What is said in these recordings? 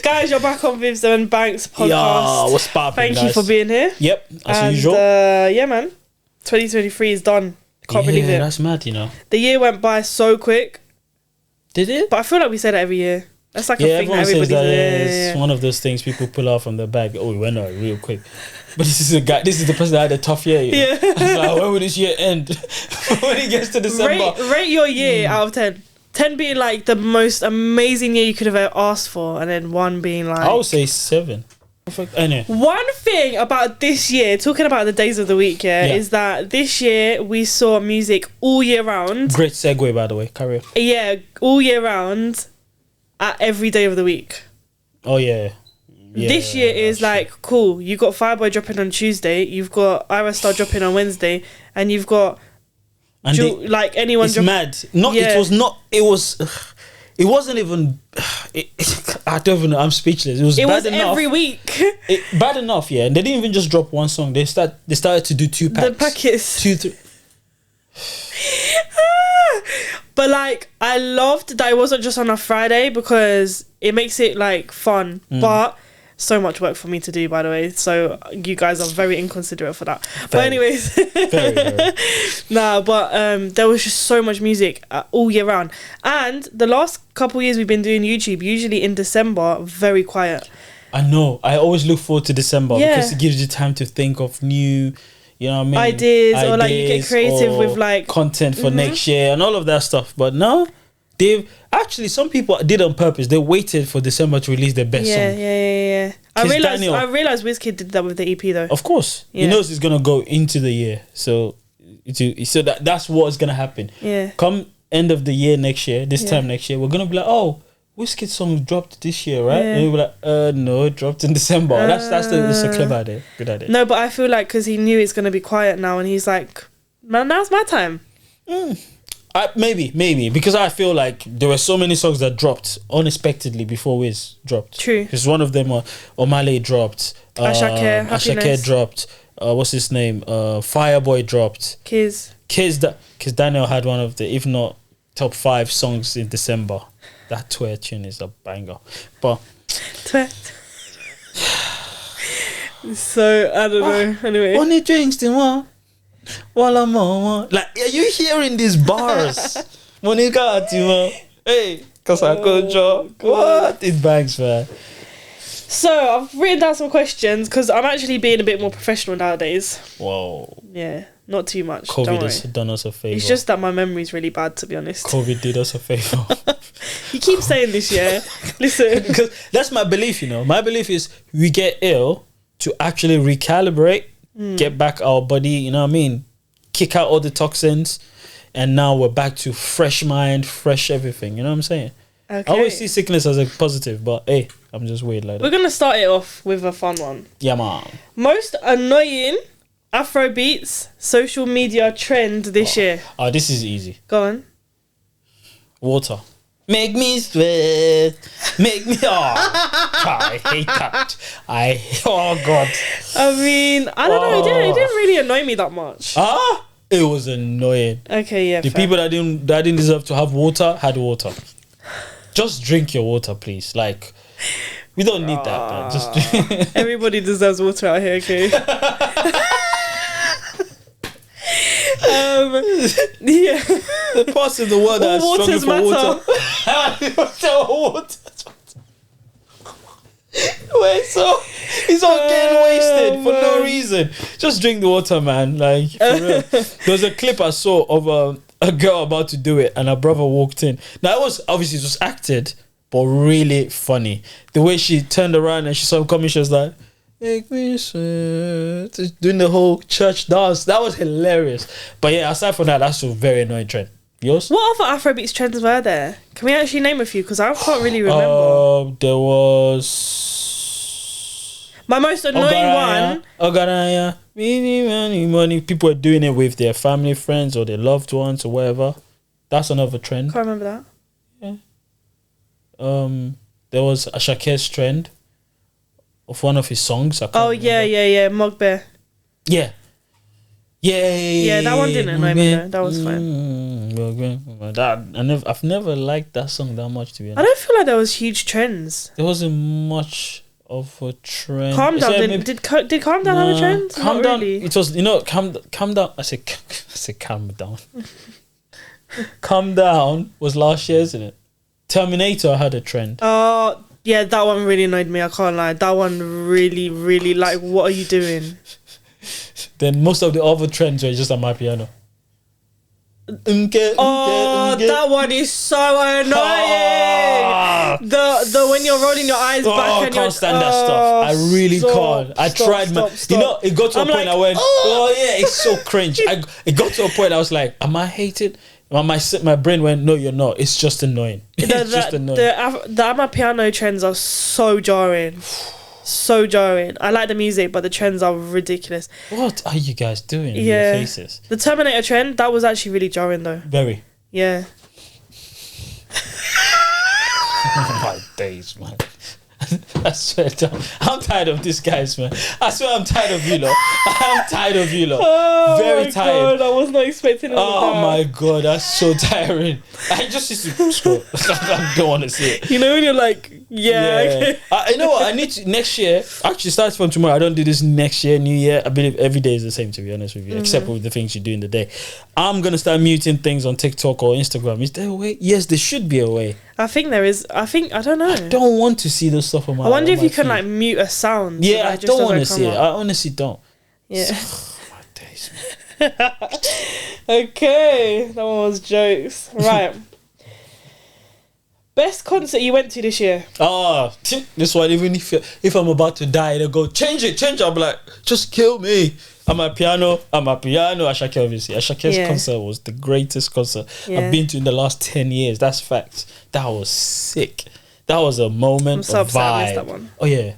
Guys, you're back on Vivz and Banks podcast. Yeah, what's poppin', Thank guys? you for being here. Yep, as usual. Yeah, man. 2023 is done. Can't believe it. That's mad, you know. The year went by so quick. Did it? But I feel like we say that every year. That's like a thing everyone that says everybody that. says. It's one of those things people pull out from the bag. Oh, we went out real quick. But this is a guy. This is the person that had a tough year. You know? Yeah. I was like, when will this year end? When it gets to December. Rate your year out of 10. 10 being like the most amazing year you could have ever asked for, and then 1 being like... I would say 7. Anyway. One thing about this year, talking about the days of the week, is that this year we saw music all year round. Great segue, by the way. Carry on. Yeah, all year round at every day of the week. Oh, yeah. This year is like, cool, you got Fireboy dropping on Tuesday, you've got Ira Star dropping on Wednesday, and you've got like anyone it's mad. It wasn't even I don't even know, I'm speechless. It was bad enough every week. Bad enough, yeah. And they didn't even just drop one song. They started to do 2 packs. The packets. 2, 3. But like, I loved that it wasn't just on a Friday, because it makes it like fun. But so much work for me to do, by the way. So you guys are very inconsiderate for that. But anyways, very. But there was just so much music all year round. And the last couple years we've been doing YouTube, usually in December, very quiet. I know. I always look forward to December because it gives you time to think of new, you know what I mean? Ideas, or like you get creative with like content for next year and all of that stuff. But no, they've actually, some people did on purpose. They waited for December to release their best song. Yeah. I realized Wizkid did that with the EP though. Of course, he knows it's gonna go into the year, so that's what's gonna happen. Yeah. Come end of the year next year, this time next year, we're gonna be like, oh, Wizkid song dropped this year, right? And we'll be like, no, it dropped in December. That's a clever idea. Good idea. No, but I feel like because he knew it's gonna be quiet now, and he's like, man, now's my time. Maybe because I feel like there were so many songs that dropped unexpectedly before Wiz dropped. True. Because one of them, Omale dropped. Ashake dropped. What's his name? Fireboy dropped. Kiz Daniel had one of the, if not top 5 songs in December. That Twer tune is a banger. But so I don't know. Anyway, only drinks in one. Like, are you hearing these bars? Monica, hey, cause I could draw. What? It bangs, man. So I've written down some questions because I'm actually being a bit more professional nowadays. Whoa. Yeah, not too much. COVID has done us a favor. It's just that my memory's really bad, to be honest. COVID did us a favor. You keep saying this, yeah. Listen, because that's my belief. You know, my belief is we get ill to actually recalibrate. Get back our body, you know what I mean? Kick out all the toxins, and now we're back to fresh mind, fresh everything. You know what I'm saying? okay. I always see sickness as a positive, but hey, I'm just weird like that. We're gonna start it off with a fun one. Yeah, man. Most annoying Afrobeats social media trend this year. Oh, this is easy. Go on. Water. Make me sweat. Make me. I hate that. Oh God. I mean, I don't know. It didn't really annoy me that much. It was annoying. Okay, yeah. The people that didn't deserve to have water had water. Just drink your water, please. Like, we don't need that. Man. Just drink. Everybody deserves water out here. Okay. Yeah. The parts of the world that are struggling for water. Wait, so it's all getting wasted for no reason. Just drink the water, man. Like, for real. There was a clip I saw of a girl about to do it, and her brother walked in. Now, it was obviously just acted, but really funny. The way she turned around and she saw him coming, she was like, make me sweat. Just doing the whole church dance. That was hilarious. But yeah, aside from that, that's a very annoying trend. Yours? What other Afrobeats trends were there? Can we actually name a few? Because I can't really remember. There was my most annoying one. Ogaraya. Money. People are doing it with their family, friends, or their loved ones, or whatever. That's another trend. Can't remember that. Yeah. There was Ashake's trend of one of his songs. I can't remember. Yeah. Mogbear. Yeah. Yeah, that one didn't annoy me though. That was fine. You're agreeing with my dad. I've never liked that song that much, to be honest. I don't feel like there was huge trends. There wasn't much of a trend. Calm Down did Calm Down have a trend? Calm Not Down. really. It was, Calm Down. I said Calm Down. Calm Down was last year, isn't it? Terminator had a trend. Oh, yeah, that one really annoyed me. I can't lie. That one really, really, like, what are you doing? Then most of the other trends were just on my piano. That one is so annoying. The when you're rolling your eyes back and I can't stand that stuff. I really can't. I tried, man. You know, it got to a point I went, it's so cringe. It got to a point I was like, am I hated? My brain went, no, you're not. It's just annoying. It's just annoying. The Amapiano trends are so jarring. So jarring. I like the music, but the trends are ridiculous. What are you guys doing in your faces? The Terminator trend, that was actually really jarring though. Very. Yeah. My days, man. I swear down. I'm tired of these guys, man. I swear I'm tired of you lot. I'm tired of you lot. Very tired. God, I was not expecting it. Oh my God, that's so tiring. I just used to scroll. I don't want to see it. You know when you're like, okay. You know what? I need to next year. Actually, starts from tomorrow. I don't do this next year, New Year. I believe every day is the same. To be honest with you, except with the things you do in the day. I'm gonna start muting things on TikTok or Instagram. Is there a way? Yes, there should be a way. I think there is. I don't know. I don't want to see those stuff on my. I wonder if you can like mute a sound. Yeah, so I don't want to see it. I honestly don't. Yeah. My days, man. Okay, that one was jokes. Right. Best concert you went to this year? This one, even if I'm about to die, they'll go, change it. I'm like, just kill me. I'm a piano. Ashake, obviously. Ashake's concert was the greatest concert I've been to in the last 10 years. That's facts. That was sick. That was a moment. I'm so upset I missed that one. Oh, yeah.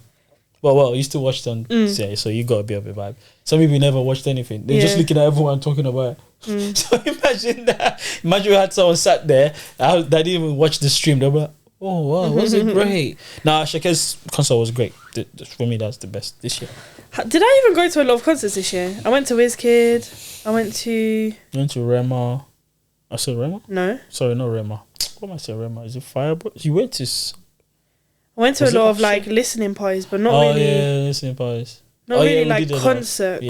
Well, you still watched on so you got a bit of a vibe. Some people never watched anything. They're just looking at everyone talking about it. So imagine that. Imagine we had someone sat there that didn't even watch the stream. They were like, oh, wow, was it great? Nah, Shake's concert was great. For me, that's the best this year. Did I even go to a lot of concerts this year? I went to Wizkid. I went to Rema. I said Rema? No. Sorry, not Rema. What am I saying, Rema? Is it Fireball? You went to... I went to a lot of like listening parties, but not really. Oh yeah, listening parties. Not really like concert. I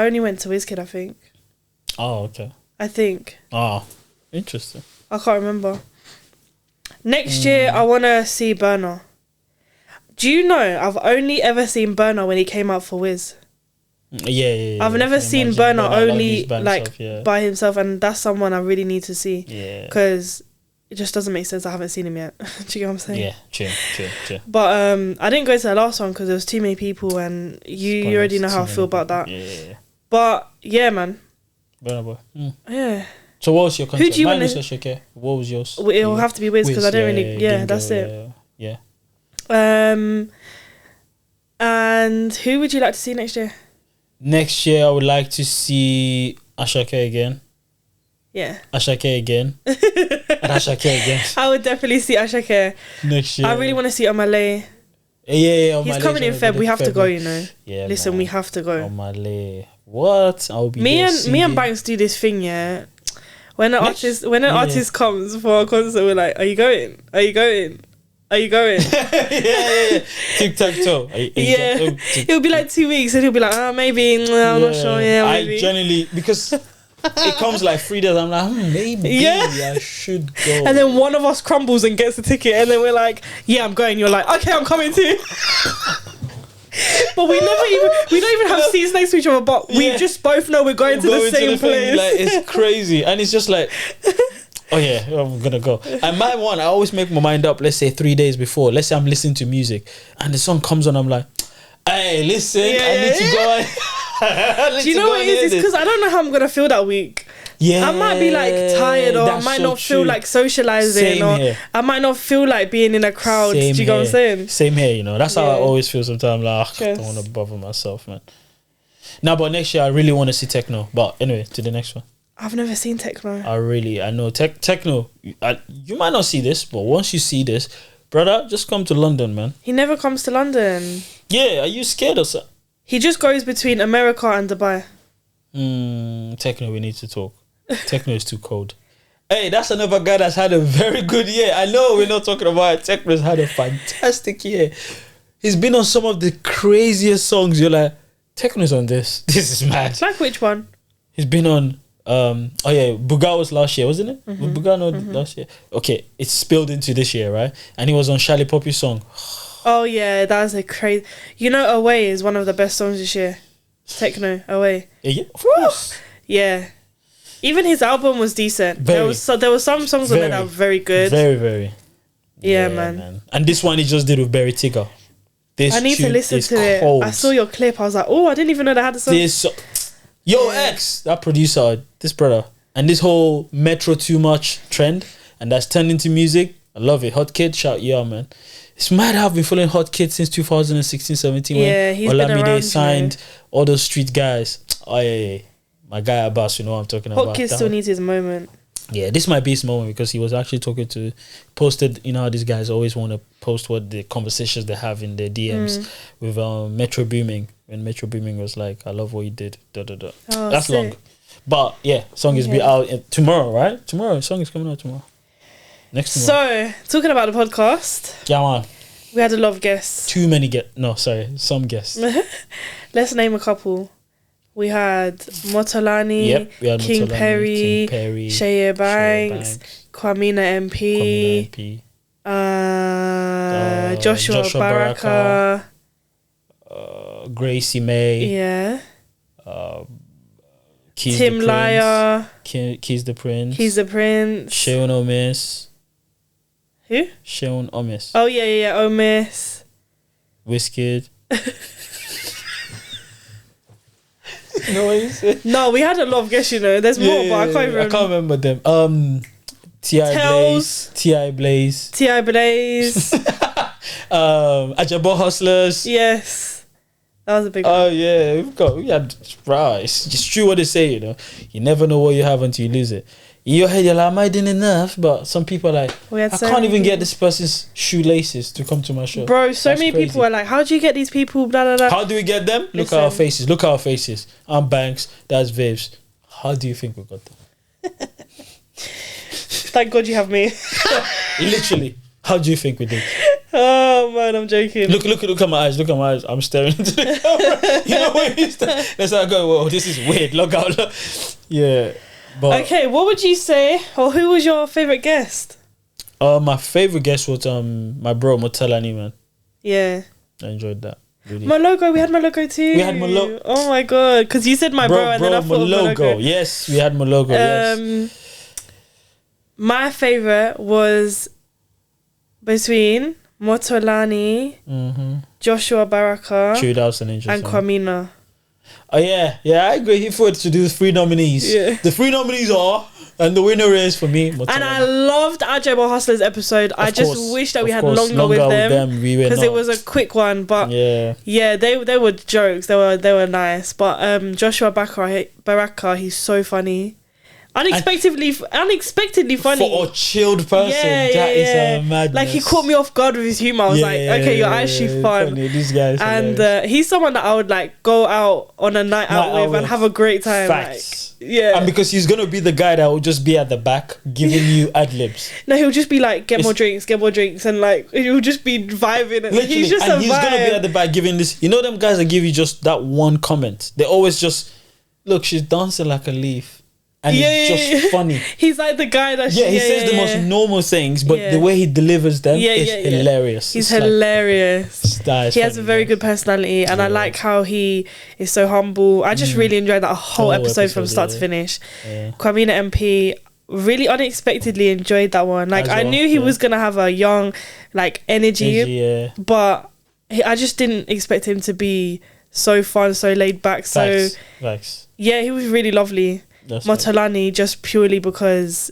only went to Wizkid, I think. Oh, okay. I think. Oh, interesting. I can't remember. Next year, I want to see Burna. Do you know, I've only ever seen Burna when he came out for Wiz. Yeah. I've never seen Burna only like by himself, and that's someone I really need to see. Yeah. Because it just doesn't make sense. I haven't seen him yet. Do you get what I'm saying? Yeah, true. But I didn't go to the last one because there was too many people, and you already know how I feel about that. Yeah. But yeah, man. Burna Boy. Yeah. So what was your concert? Who do you want to... What was yours? It'll have to be Wiz because I don't really... Yeah, that's it. Yeah. And who would you like to see next year? Next year, I would like to see Ashake again. Yeah. Ashake again. And Ashake again. I would definitely see Ashake. Next year. I really want to see Omale. Yeah. He's coming in Feb. We have to go, you know. Yeah. Listen, we have to go. Omale. What? I'll be me and Banks do this thing, yeah. When an artist comes for a concert, we're like, Are you going? Yeah. Tic-tac-toe. Yeah. It'll be like 2 weeks and he'll be like, maybe. I'm not sure. Yeah, maybe. I generally, because it comes like 3 days, I'm like, maybe I should go. And then one of us crumbles and gets a ticket, and then we're like, yeah, I'm going. You're like, okay, I'm coming too. But we don't even have seats next to each other, but we just both know we're going to the same place. Like, it's crazy. And it's just like, oh yeah, I'm gonna go. And my one, I always make my mind up, let's say 3 days before. Let's say I'm listening to music and the song comes on, I'm like, hey, listen, I need to go. Do you know what it is? It's because I don't know how I'm gonna feel that week. Yeah, I might be like tired, or I might not feel like socializing, or I might not feel like being in a crowd. Do you know what I'm saying? Same here, you know. That's how I always feel sometimes. Like, I don't want to bother myself, man. Now, but next year I really want to see techno. But anyway, to the next one. I've never seen techno. I know techno. You might not see this, but once you see this, brother, just come to London, man. He never comes to London. Yeah, are you scared or something? He just goes between America and Dubai. Techno, we need to talk. Techno is too cold. Hey, that's another guy that's had a very good year. I know we're not talking about it. Techno's had a fantastic year. He's been on some of the craziest songs. You're like, Techno's on this. This is mad. Like which one? He's been on Buga was last year, wasn't it? Was Buga not last year? Okay, it's spilled into this year, right? And he was on Charlie Poppy's song. Oh yeah, that's a crazy. You know, Away is one of the best songs this year. Techno, Away. Yeah, of course. Yeah. Even his album was decent. Very. There were some songs on there that were very good. Very, very. Yeah, man. And this one he just did with Berry Tigger. I need to listen to it. I saw your clip. I was like, oh, I didn't even know they had a song. X, that producer, this brother, and this whole Metro Too Much trend, and that's turned into music. I love it. Hot Kid, shout yeah, man. It's mad how I've been following Hot Kid since 2016, 17 when he's been around, signed all those street guys. Oh yeah. My guy Abbas, you know what I'm talking about. Hot Kid still needs his moment. Yeah, this might be his moment because he was actually posted, you know how these guys always want to post what the conversations they have in their DMs with Metro Booming. When Metro Booming was like, I love what you did, da da da. Oh, that's sick. Long. But yeah, song is be out tomorrow, right? Tomorrow, song is coming out tomorrow. Next tomorrow. So, talking about the podcast. Yeah, man. We had a lot of guests. Some guests. Let's name a couple. We had Motolani, King Perry, Shea Banks, Kwamina MP, Joshua Baraka, Gracie May, Tim Lyer, Keys the Prince, Sheon Omis. Who? Sheon Omis. Oh yeah, Omis. Wizkid. You know what you said? No, we had a lot of guests, you know. There's more, but I can't remember them. T.I. Blaze. Ajabo Hustlers. Yes. That was a big one. Oh yeah, we had it's just true what they say, you know. You never know what you have until you lose it. In your head, you're like, am I doing enough? But some people are like, I can't even get this person's shoelaces to come to my show. Bro, so many people are like, how do you get these people? Blah, blah, blah. How do we get them? Look at our faces. I'm Banks. That's Vivz. How do you think we got them? Thank God you have me. Literally. How do you think we did? Oh man, I'm joking. Look at my eyes. I'm staring into the camera. You know what you stare? That's how I go, whoa, this is weird. Log out. Yeah. But okay, what would you say, or who was your favourite guest? My favourite guest was my bro Motelani, man. Yeah. I enjoyed that. Really. Malogo, we had Malogo too. We had Malogo. Oh my god, because you said my bro and then I thought Malogo. Yes, we had Malogo, yes. My favourite was between Motolani, Joshua Baraka, True, that was an interesting and Kwamina. Oh yeah, I agree. He thought to do 3 nominees. Yeah. The 3 nominees are, and the winner is for me. Motolani. And I loved Ajabo Hustlers episode. I just wish that we had longer with them because it was a quick one. But yeah, they were jokes. They were nice. But Joshua Baraka, he's so funny. Unexpectedly funny for a chilled person. That is madness. Like he caught me off guard with his humor. I was like, okay, you're actually fun. Funny. This guy's and he's someone that I would like go out on a night out with and have a great time. Facts. Like, yeah, and because he's gonna be the guy that will just be at the back giving you ad libs. No, he'll just be like, get more drinks, and like he'll just be vibing. And he's just and he's gonna be at the back giving this. You know them guys that give you just that one comment. They always just look. She's dancing like a leaf. And it's just funny. He's like the guy that... he says the most normal things, but the way he delivers them is hilarious. He's hilarious. He has a very good personality, and I like how he is so humble. I just really enjoyed that whole episode from start to finish. Kwamina MP, really unexpectedly enjoyed that one. Like, I knew he was going to have a young, like, energy, but I just didn't expect him to be so fun, so laid back. So, yeah, he was really lovely. Motolani, just purely because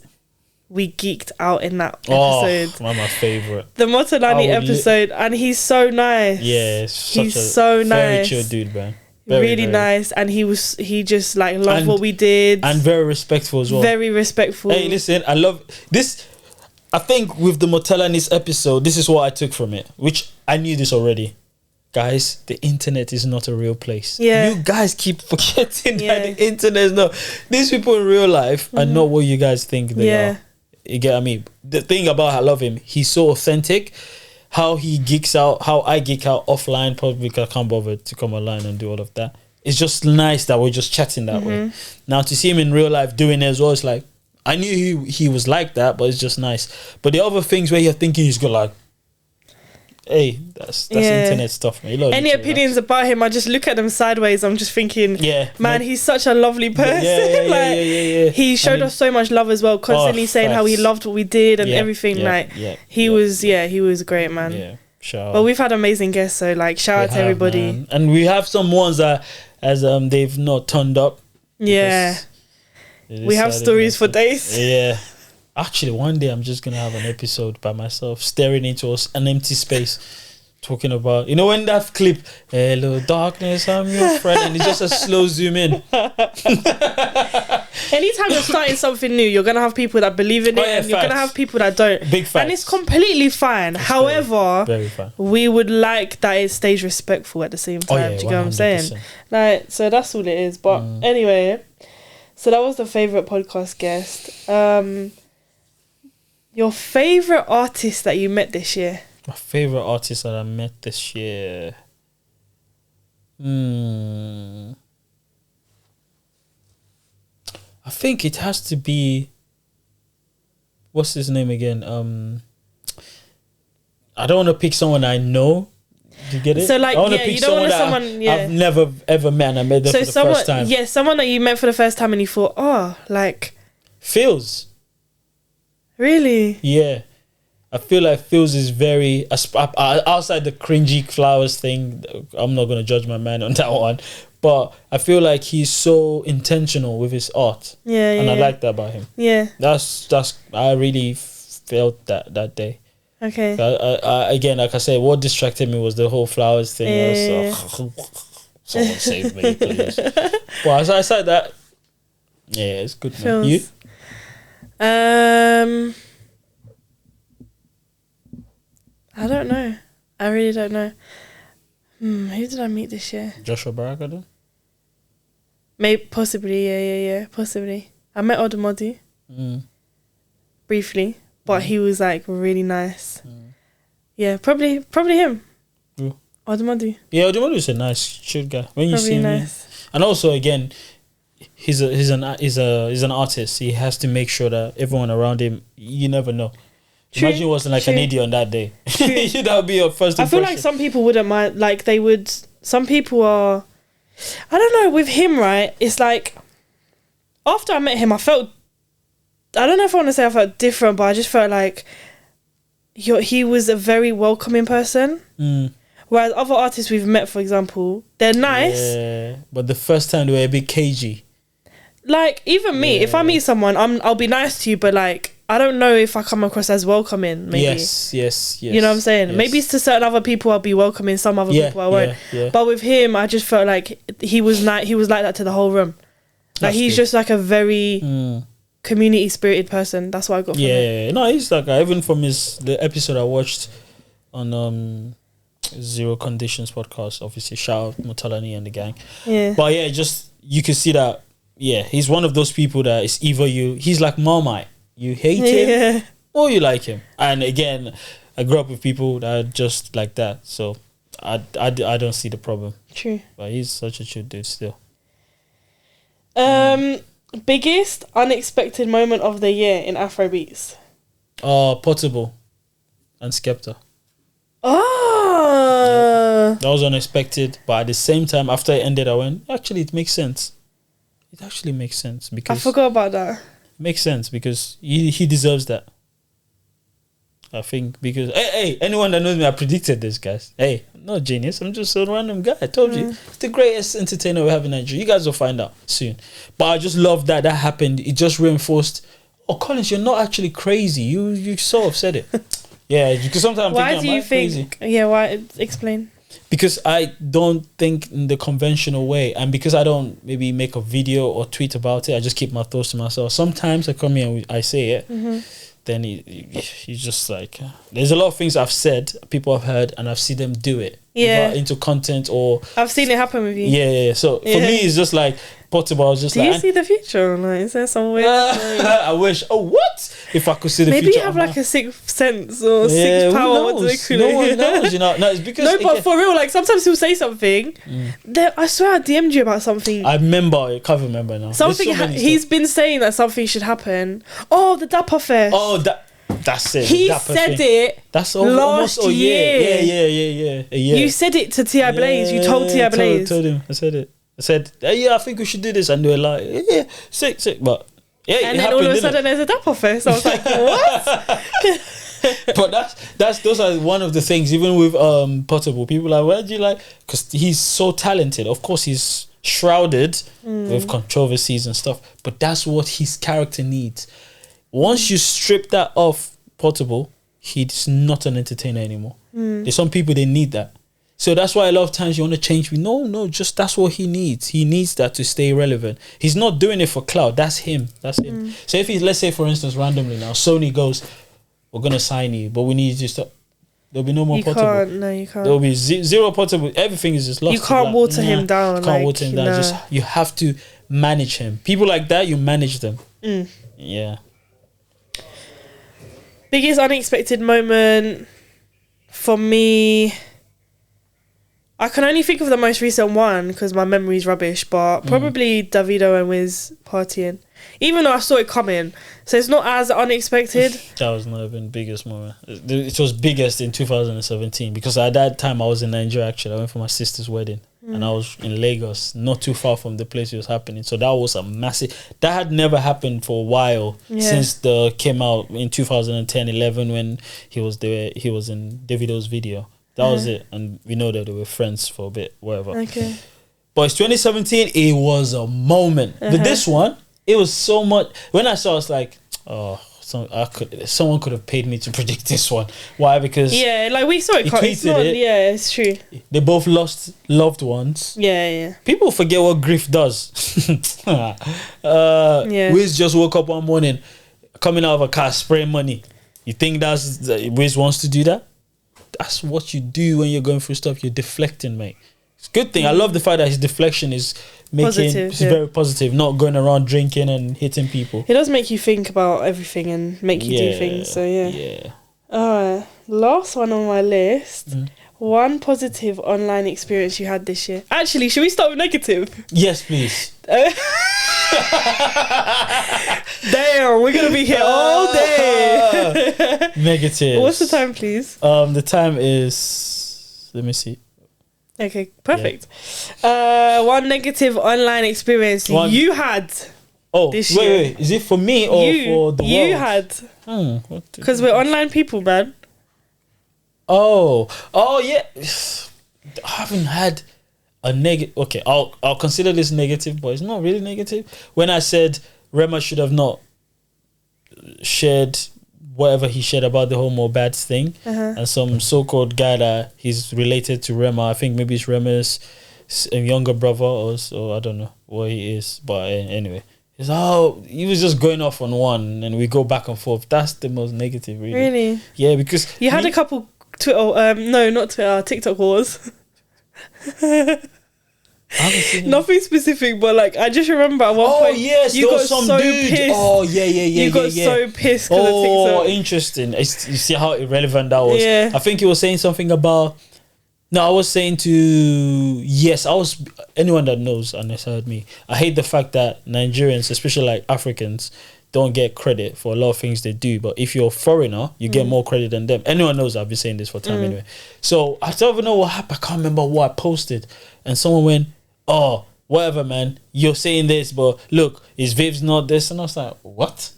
we geeked out in that episode. Oh, my favourite. The Motolani episode, and he's so nice. Yeah, he's so nice. Very chill dude, man. Really nice, and he just like loved what we did, and very respectful as well. Very respectful. Hey, listen, I love this. I think with the Motolani's episode, this is what I took from it, which I knew this already. guys, the internet is not a real place. Yeah. You guys keep forgetting that Yeah. the internet is not. These people in real life are not what you guys think they Yeah. are. You get what I mean? The thing about I love him, he's so authentic. How he geeks out, how I geek out offline, probably because I can't bother to come online and do all of that. It's just nice that we're just chatting that way. Now to see him in real life doing it as well, it's like, I knew he was like that, but it's just nice. But the other things where you're thinking he's got like, hey, that's internet stuff, man. Any opinions about him, I just look at them sideways. I'm just thinking, man, he's such a lovely person. Yeah. He showed us so much love as well, constantly saying how he loved what we did and everything. He was great, man. Yeah, sure. But we've had amazing guests, so like shout out to everybody. Man. And we have some ones that as they've not turned up. Yeah. We have stories for days. Yeah. Actually, one day I'm just gonna have an episode by myself, staring into an empty space, talking about, you know, when that clip, "Hello darkness, I'm your friend," and it's just a slow zoom in. Anytime you're starting something new, you're gonna have people that believe in it, and you're gonna have people that don't. Big facts. And it's completely fine. However, very fine. We would like that it stays respectful at the same time. Do you get what I'm saying? Like, so that's all it is. But anyway, so that was the favourite podcast guest. Your favourite artist that you met this year? My favourite artist that I met this year. I think it has to be, what's his name again? I don't want to pick someone I know. Do you get it? So like, I want to yeah, pick you don't want someone someone. I've never ever met and I met them for the first time. Yeah, someone that you met for the first time and you thought, oh, like, Vivz. Really? Yeah. I feel like Vivz is very outside the cringy flowers thing. I'm not gonna judge my man on that one, but I feel like he's so intentional with his art. Yeah, and I like that about him. Yeah, that's I really felt that day. Okay. I again, like I said, what distracted me was the whole flowers thing. I was someone save me, please. But as I said that, yeah, it's good. Man. You? I don't know. I really don't know. Who did I meet this year? Joshua Baraka, then? Maybe, possibly, yeah, possibly. I met Odumodi briefly, but he was like really nice. Yeah, probably him. Who? Odumodi. Yeah, Odumodi is a nice, chill guy. When you probably see him, nice. And also again, he's an artist. He has to make sure that everyone around him, you never know. True, imagine it wasn't like an idiot on that day. That would be your first impression. I feel like some people wouldn't mind. Like they would. Some people are. I don't know. With him, right? It's like after I met him, I felt. I don't know if I want to say I felt different, but I just felt like he was a very welcoming person. Whereas other artists we've met, for example, they're nice. Yeah, but the first time they were a bit cagey. Like even me, if I meet someone, I'll be nice to you, but like. I don't know if I come across as welcoming, maybe. Yes. You know what I'm saying? Yes. Maybe to certain other people I'll be welcoming, some other people I won't. Yeah. But with him, I just felt like he was like that to the whole room. Like he's just like a very community spirited person. That's what I got from him. Yeah. No, he's like even from the episode I watched on Zero Conditions podcast, obviously shout out Mutalani and the gang. Yeah. But yeah, just you can see that he's one of those people that is either he's like Marmite. You hate him or you like him. And again, I grew up with people that are just like that. So I don't see the problem. True. But he's such a chill dude still. Biggest unexpected moment of the year in Afrobeats? Portable and Skepta. That was unexpected. But at the same time, after it ended, I went, actually, it makes sense. It actually makes sense. Because I forgot about that. Makes sense because he deserves that. I think because hey, anyone that knows me, I predicted this, guys. Hey, I'm not a genius. I'm just a random guy. I told you, it's the greatest entertainer we have in Nigeria. You guys will find out soon. But I just love that happened. It just reinforced. Oh, Collins, you're not actually crazy. You sort of said it. Yeah, because sometimes why do you think? Crazy. Yeah, why? Explain. Because I don't think in the conventional way, and because I don't maybe make a video or tweet about it, I just keep my thoughts to myself. Sometimes I come here and I say it, then he's just like, there's a lot of things I've said, people have heard, and I've seen them do it. Yeah. into content or I've seen it happen with you. yeah. So for me, it's just like Portable. I was just Do like, you see the future? Like, is there some way? I wish. Oh, what? If I could see the Maybe future, you have like a sixth sense or sixth power. Who What do they knows? call No it? one knows. You know, no, it's because No, but for real, like sometimes he'll say something. I swear I DM'd you about something. I remember. I can't remember now. Something There's so many he's stuff. been saying that something should happen. Oh, the Dapper Fest. Oh, that's it. He Dapper said thing. it. That's last almost. Oh year. Yeah. You said it to T.I. Blaze. You told T.I. Blaze. Told him. I said it. I said, yeah, I think we should do this. And they were like, yeah, sick. But yeah, And it then all of a happened, sudden there's a Dapper Fest. I was like, what? but those are one of the things. Even with Portable, people are like, where do you like? Because he's so talented. Of course, he's shrouded with controversies and stuff. But that's what his character needs. Once you strip that off Portable, he's not an entertainer anymore. There's some people, they need that. So that's why a lot of times you want to change. No, just that's what he needs. He needs that to stay relevant. He's not doing it for clout. That's him. So if he's, let's say for instance, randomly now, Sony goes, we're going to sign you, but we need you to stop. There'll be no more Portable. You can't. There'll be zero Portable. Everything is just lost. You can't water him down. You can't water him down. Just, you have to manage him. People like that, you manage them. Yeah. Biggest unexpected moment for me, I can only think of the most recent one because my memory's rubbish, but probably Davido and Wiz partying. Even though I saw it coming, so it's not as unexpected. That was not even biggest moment. It was biggest in 2017 because at that time I was in Nigeria. Actually, I went for my sister's wedding and I was in Lagos, not too far from the place it was happening. So that was a massive. That had never happened for a while since the came out in 2010-11 when he was there. He was in Davido's video. That was it, and we know that they were friends for a bit, whatever. Okay. But it's 2017. It was a moment. But this one, it was so much. When I saw, I was like, oh, someone could have paid me to predict this one. Why? Because like we saw it. It's not, yeah, it's true. They both lost loved ones. Yeah. People forget what grief does. Wiz just woke up one morning, coming out of a car, spraying money. You think Wiz wants to do that? That's what you do when you're going through stuff. You're deflecting, mate. It's a good thing. I love the fact that his deflection is very positive, not going around drinking and hitting people. It does make you think about everything and make you do things. So yeah. Alright, last one on my list. One positive online experience you had this year. Actually, should we start with negative? Yes, please. Damn, we're gonna be here all day. Negative. What's the time, please? The time is, let me see. Okay, perfect. One negative online experience you had. Oh, this year. Wait. Is it for me or for the world? You had. Because we're online people, man. Oh yeah. I haven't had a negative. Okay, I'll consider this negative, but it's not really negative. When I said Rema should have not shared whatever he shared about the homo bads thing, and some so-called guy that he's related to Rema, I think maybe it's Rema's younger brother or I don't know what he is, but anyway, he was just going off on one, and we go back and forth. That's the most negative, really. Really? Yeah, because you had a couple Twitter, no, not Twitter, TikTok wars. Nothing specific, but like I just remember at one point. Yes, you got some so dude. pissed. Oh yeah. You got so pissed. Oh, interesting. You see how irrelevant that was. Yeah. I think he was saying something about. No, I was saying anyone that knows and has heard me. I hate the fact that Nigerians, especially like Africans, don't get credit for a lot of things they do. But if you're a foreigner, you get more credit than them. Anyone knows I've been saying this for time anyway. So I don't even know what happened. I can't remember what I posted. And someone went, oh, whatever, man. You're saying this, but look, is Vivz not this? And I was like, what?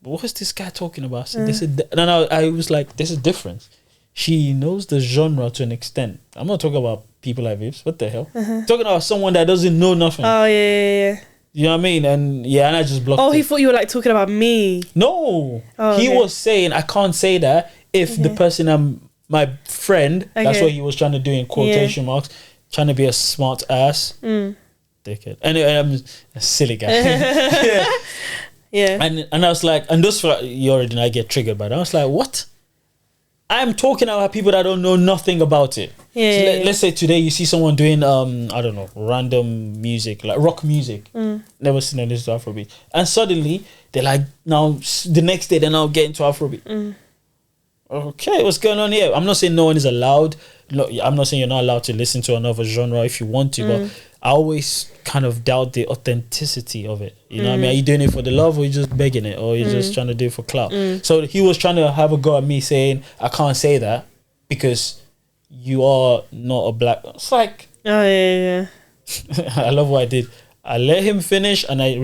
What is this guy talking about? So I was like, there's a difference. She knows the genre to an extent. I'm not talking about people like Vivz. What the hell? Talking about someone that doesn't know nothing. Oh, yeah. You know what I mean? And I just blocked he thought you were like talking about me. No. He was saying, I can't say that if the person my friend, that's what he was trying to do in quotation marks, trying to be a smart ass. Dickhead. Anyway, I'm a silly guy. Yeah. And I was like, and those you already know I get triggered by that. I was like, what? I'm talking about people that don't know nothing about it. Yeah. Let's say today you see someone doing I don't know, random music, like rock music. Never seen them listen to Afrobeat, and suddenly they're like, now the next day they're now getting to Afrobeat. Okay, what's going on here? I'm not saying no one is allowed. No, I'm not saying you're not allowed to listen to another genre if you want to, but I always kind of doubt the authenticity of it. You know what I mean? Are you doing it for the love, or you just begging it, or you just trying to do it for clout? So he was trying to have a go at me saying, I can't say that because you are not a black. It's like, Oh yeah. I love what I did. I let him finish, and I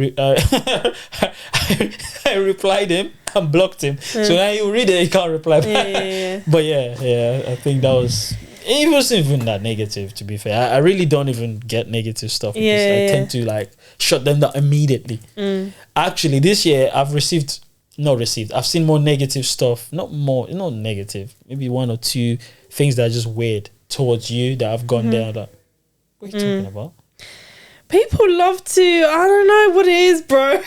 replied him and blocked him. So now you read it, you can't reply back. Yeah. But yeah, I think that was. It wasn't even that negative, to be fair. I really don't even get negative stuff because I tend to like shut them down immediately. Actually, this year I've I've seen more negative stuff. Not negative. Maybe one or two things that are just weird towards you that I've gone there. Like, what are you talking about? People love to. I don't know what it is, bro.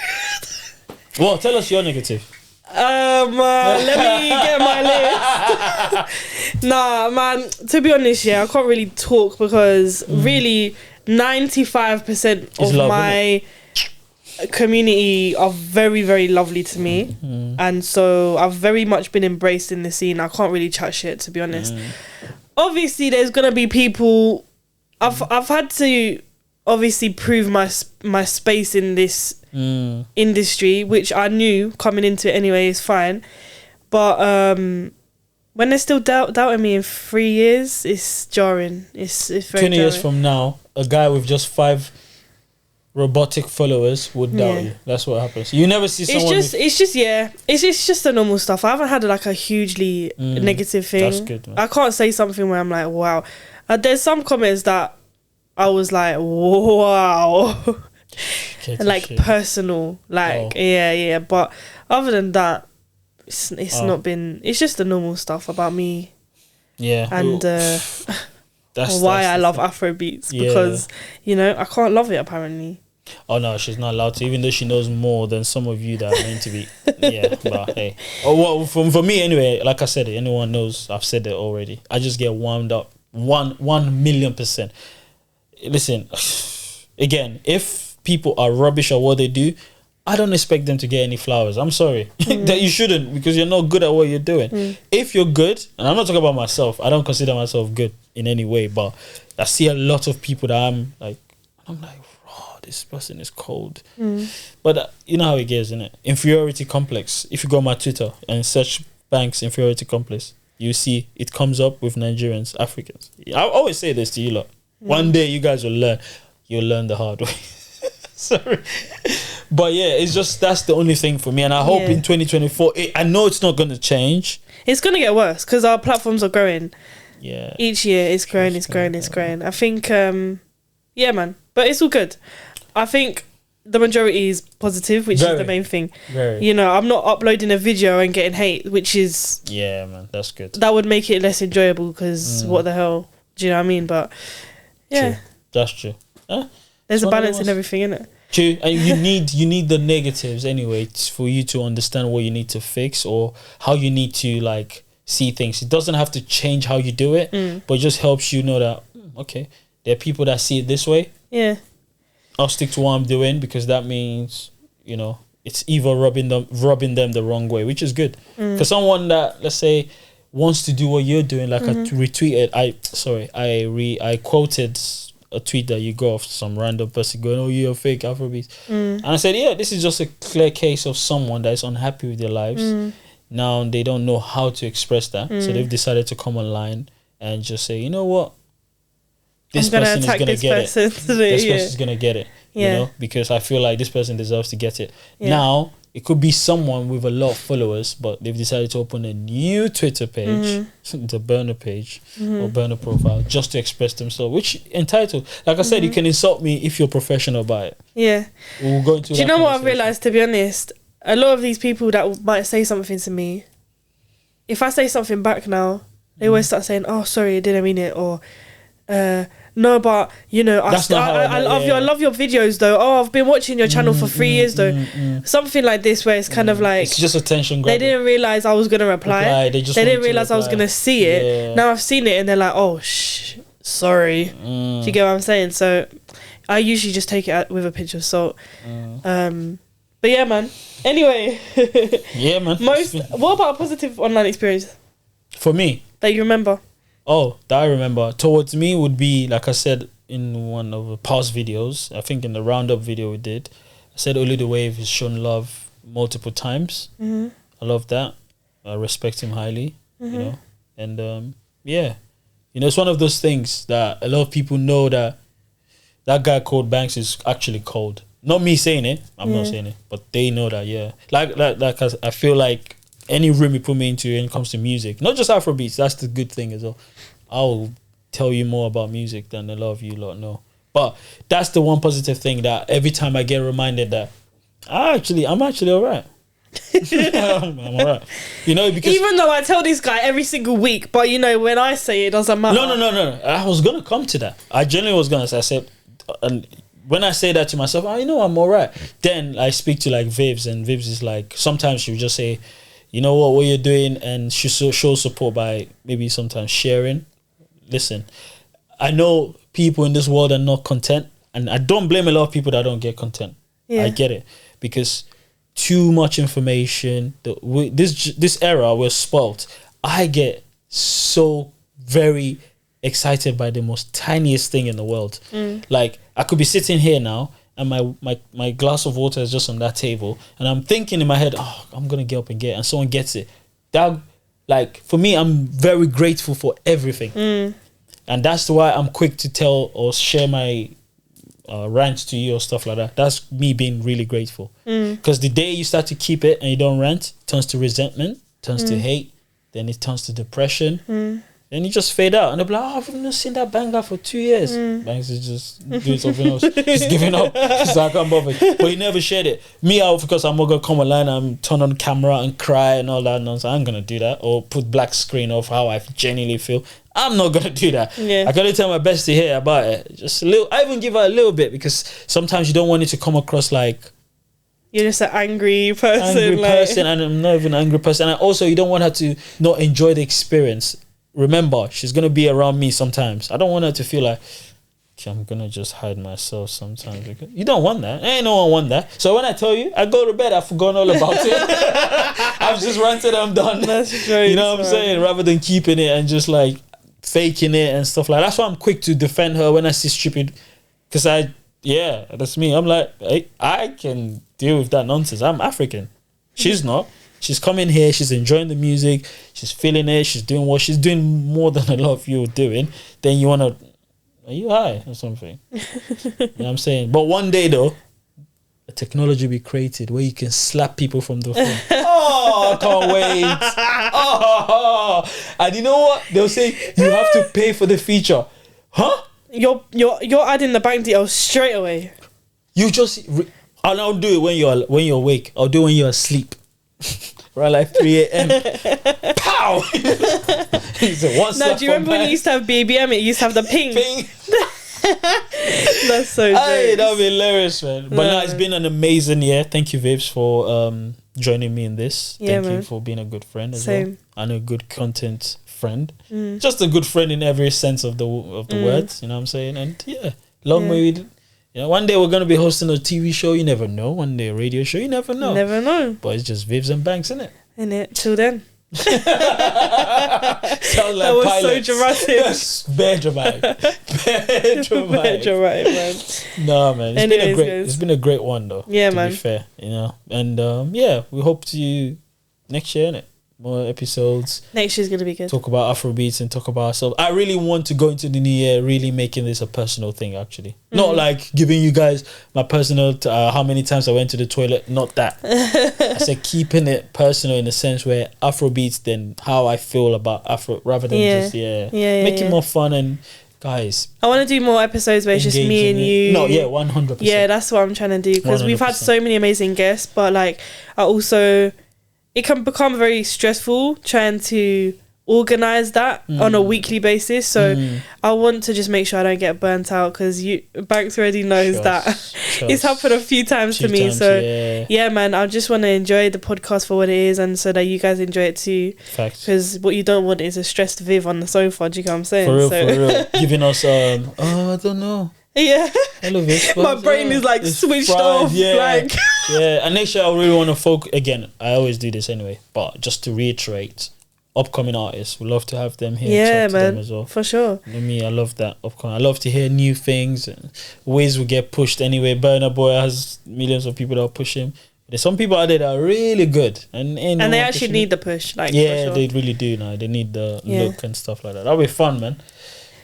Well, tell us your negative. Let me get my list. Nah, man. To be honest, I can't really talk because really 95% of love, my community are very, very lovely to me, and so I've very much been embraced in the scene. I can't really chat shit, to be honest. Obviously, there's gonna be people. I've had to obviously prove my space in this industry, which I knew coming into it anyway is fine, but when they're still doubting me in 3 years, it's jarring. It's very 20 jarring. years from now, a guy with just 5 robotic followers would doubt you. That's what happens. You never see someone. It's just the normal stuff. I haven't had like a hugely negative thing. That's good, man. I can't say something where I'm like, wow. There's some comments that I was like, wow. Like personal, like yeah. But other than that, it's not been. It's just the normal stuff about me. Yeah, and that's why I love Afrobeats, because I can't love it apparently. Oh no, she's not allowed to, even though she knows more than some of you that are meant to be. Yeah, but hey, for me anyway. Like I said, anyone knows I've said it already. I just get wound up 1,000,000%. Listen, again, if people are rubbish at what they do, I don't expect them to get any flowers. I'm sorry. That you shouldn't, because you're not good at what you're doing. If you're good, and I'm not talking about myself, I don't consider myself good in any way, but I see a lot of people that I'm like, oh, this person is cold. But you know how it gets, isn't it? Inferiority complex. If you go on my Twitter and search Banks inferiority complex, you see it comes up with Nigerians, Africans. I always say this to you lot. One day you guys will learn. You'll learn the hard way. Sorry. But yeah, it's just, that's the only thing for me. And I hope in 2024, I know it's not going to change. It's going to get worse because our platforms are growing. Yeah. Each year it's growing. I think, man. But it's all good. I think the majority is positive, which is the main thing. I'm not uploading a video and getting hate, which is... Yeah, man. That's good. That would make it less enjoyable because what the hell? Do you know what I mean? But yeah. True. That's true. Huh? There's a balance in everything, innit? True, and you need the negatives anyway for you to understand what you need to fix or how you need to like see things. It doesn't have to change how you do it, but it just helps you know that okay, there are people that see it this way. Yeah, I'll stick to what I'm doing because that means it's either rubbing them the wrong way, which is good. For someone that, let's say, wants to do what you're doing, like I retweeted, I quoted a tweet that you got off some random person going, oh, you're a fake Afrobeats. And I said, yeah, this is just a clear case of someone that is unhappy with their lives. Now they don't know how to express that. So they've decided to come online and just say, you know what? This person is going to get it. This person is going to get it. Because I feel like this person deserves to get it. Now, it could be someone with a lot of followers, but they've decided to open a new Twitter page, the burner page or burner profile, just to express themselves, which entitled. Like I said, you can insult me if you're professional about it. Yeah. We'll go into. Do you know what I've realised, to be honest? A lot of these people that might say something to me, if I say something back now, they always start saying, oh, sorry, I didn't mean it, or... no, but I love your videos though. Oh, I've been watching your channel for 3 years though. Something like this where it's kind of like it's just attention grabbing. They didn't realize I was gonna reply. They didn't realize I was gonna see it. Now I've seen it and they're like, oh sorry. Do you get what I'm saying? So I usually just take it with a pinch of salt. But yeah, man. Anyway. Yeah, man. What about a positive online experience For me? that you remember? Oh, that I remember. Towards me would be, like I said in one of the past videos, I think in the roundup video we did, I said Only the Wave has shown love multiple times. I love that. I respect him highly, you know. And yeah, you know, it's one of those things that a lot of people know that guy called Banks is actually cold. Not me saying it. I'm not saying it, but they know that. Yeah, like I feel like any room you put me into when it comes to music, not just Afrobeats. That's the good thing as well. I'll tell you more about music than a lot of you lot know. But that's the one positive thing, that every time I get reminded that I'm actually alright. I'm alright. You know, because even though I tell this guy every single week, but you know, when I say it doesn't matter. No. I was gonna come to that. I genuinely was gonna say. I said, and when I say that to myself, you know, I'm alright. Then I speak to like Vivz, and Vivz is like, sometimes she'll just say, you know what you're doing, and she shows support by maybe sometimes sharing. Listen, I know people in this world are not content, and I don't blame a lot of people that don't get content. I get it, because too much information. This era, we're spoilt. I get so very excited by the most tiniest thing in the world. Like, I could be sitting here now, and my glass of water is just on that table, and I'm thinking in my head, oh, I'm gonna get up and get it, and someone gets it. That, like, for me, I'm very grateful for everything. And that's why I'm quick to tell or share my rant to you or stuff like that. That's me being really grateful. Because the day you start to keep it and you don't rant, it turns to resentment, turns to hate, then it turns to depression. Then you just fade out, and they'll be like, oh, I've not seen that banger for 2 years. Banks is just doing something else. He's giving up. He's like, I'm bothered. But he never shared it. Me, because I'm not going to come online and turn on camera and cry and all that nonsense. I'm going to do that. Or put black screen of how I genuinely feel. I'm not going to do that. I got to tell my best to hear about it. Just a little. I even give her a little bit, because sometimes you don't want it to come across like you're just an angry person. And I'm not even an angry person. And also, you don't want her to not enjoy the experience. Remember, she's going to be around me sometimes. I don't want her to feel like, okay, I'm going to just hide myself sometimes. Because you don't want that. Ain't no one want that. So when I tell you, I go to bed, I've forgotten all about it. I've just ranted, I'm done. That's true. You know what I'm saying? Rather than keeping it and just like faking it and stuff like that. That's why I'm quick to defend her when I see stupid. Because that's me. I'm like, I can deal with that nonsense. I'm African. She's not. She's coming here, she's enjoying the music, she's feeling it, she's doing what she's doing more than a lot of you are doing. Then you want to, are you high or something? You know what I'm saying? But one day though, a technology will be created where you can slap people from the phone. Oh, I can't wait. Oh, and you know what? They'll say, you have to pay for the feature. Huh? You're adding the bank details straight away. You just, I'll do it when you're awake. I'll do it when you're asleep. Right, like 3 a.m. Pow! Do you remember when you used to have BBM? It used to have the ping. That's so hey, that would be hilarious, man. But no, it's been an amazing year. Thank you, Vivz, for joining me in this. Thank you for being a good friend as well. And a good content friend. Just a good friend in every sense of the words, you know what I'm saying? And long way. You know, one day we're going to be hosting a TV show. You never know. One day a radio show. You never know. Never know. But it's just Vivz and Banks, innit? Innit? Till then. Sounds like that was pilots. so dramatic. Yes, bare dramatic. Bare dramatic, man. No, man. It's been a great one, though. Yeah, to man. be fair, you know. And we hope to you next year, innit? More episodes. Next year's gonna be good. Talk about Afrobeats and talk about ourselves. I really want to go into the new year really making this a personal thing, actually. Not like giving you guys my personal how many times I went to the toilet. Not that. I said keeping it personal in the sense where Afrobeats, then how I feel about Afro, rather than just make it more fun. And guys, I want to do more episodes where it's just me and you. No, 100%. Yeah, that's what I'm trying to do, because we've had so many amazing guests, but like it can become very stressful trying to organize that on a weekly basis. So I want to just make sure I don't get burnt out, because Banks already knows that it's happened a few times to me. Yeah, man, I just want to enjoy the podcast for what it is, and so that you guys enjoy it too. Facts. Because what you don't want is a stressed Viv on the sofa. Do you know what I'm saying? For real. Giving us I don't know. Yeah. Hello, Viv. My brain is like switched off. Yeah. Like yeah. And next year I really want to focus again. I always do this anyway, but just to reiterate, upcoming artists, we love to have them here. Yeah, talk to man, them as well. for sure. Me, I love that upcoming. I love to hear new things and ways we get pushed anyway. Burna Boy has millions of people that push him. There's some people out there that are really good, and they actually need the push. Like, yeah, for sure. they really do now. They need the look and stuff like that. That'll be fun, man.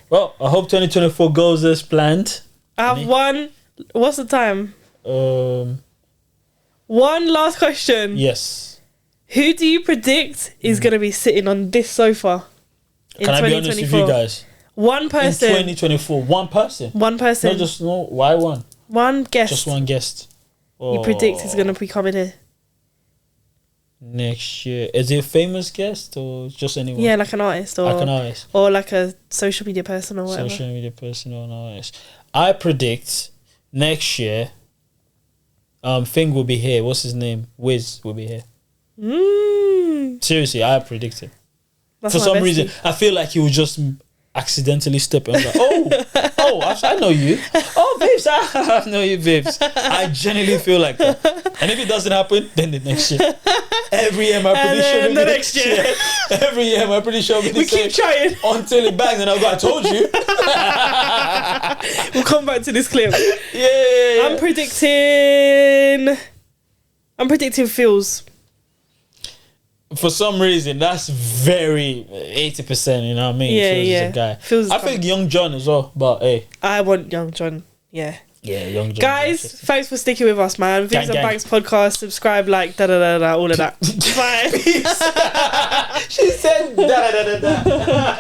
Well, I hope 2024 goes as planned. I have one. What's the time? One last question. Yes. Who do you predict is going to be sitting on this sofa in 2024? Can I be honest with you guys? One person. In 2024, one person. One person. Why one? One guest. Just one guest. You predict is going to be coming here next year. Is it a famous guest or just anyone? Yeah, like an artist, or like an artist, or like a social media person, or whatever. Social media person or an artist. I predict next year. Thing will be here. What's his name? Wiz will be here. Seriously, I predict it. For some reason, I feel like he will just accidentally step in. Like, I know you. Oh, Vivz, I know you, Vivz. I genuinely feel like that. And if it doesn't happen, then the next year. Every year, I'm pretty sure. The next year. Every year, I'm pretty sure. We keep trying until it bangs, and I told you. We'll come back to this clip. Yeah. I'm predicting Phil's. For some reason, that's very 80%. You know what I mean? Yeah. A guy. Phil's I think Young John as well, but hey, I want Young John. Yeah, Young John. Guys, thanks for sticking with us, man. Vivz and Banks podcast. Subscribe, like, all of that. Bye. She said da da da da.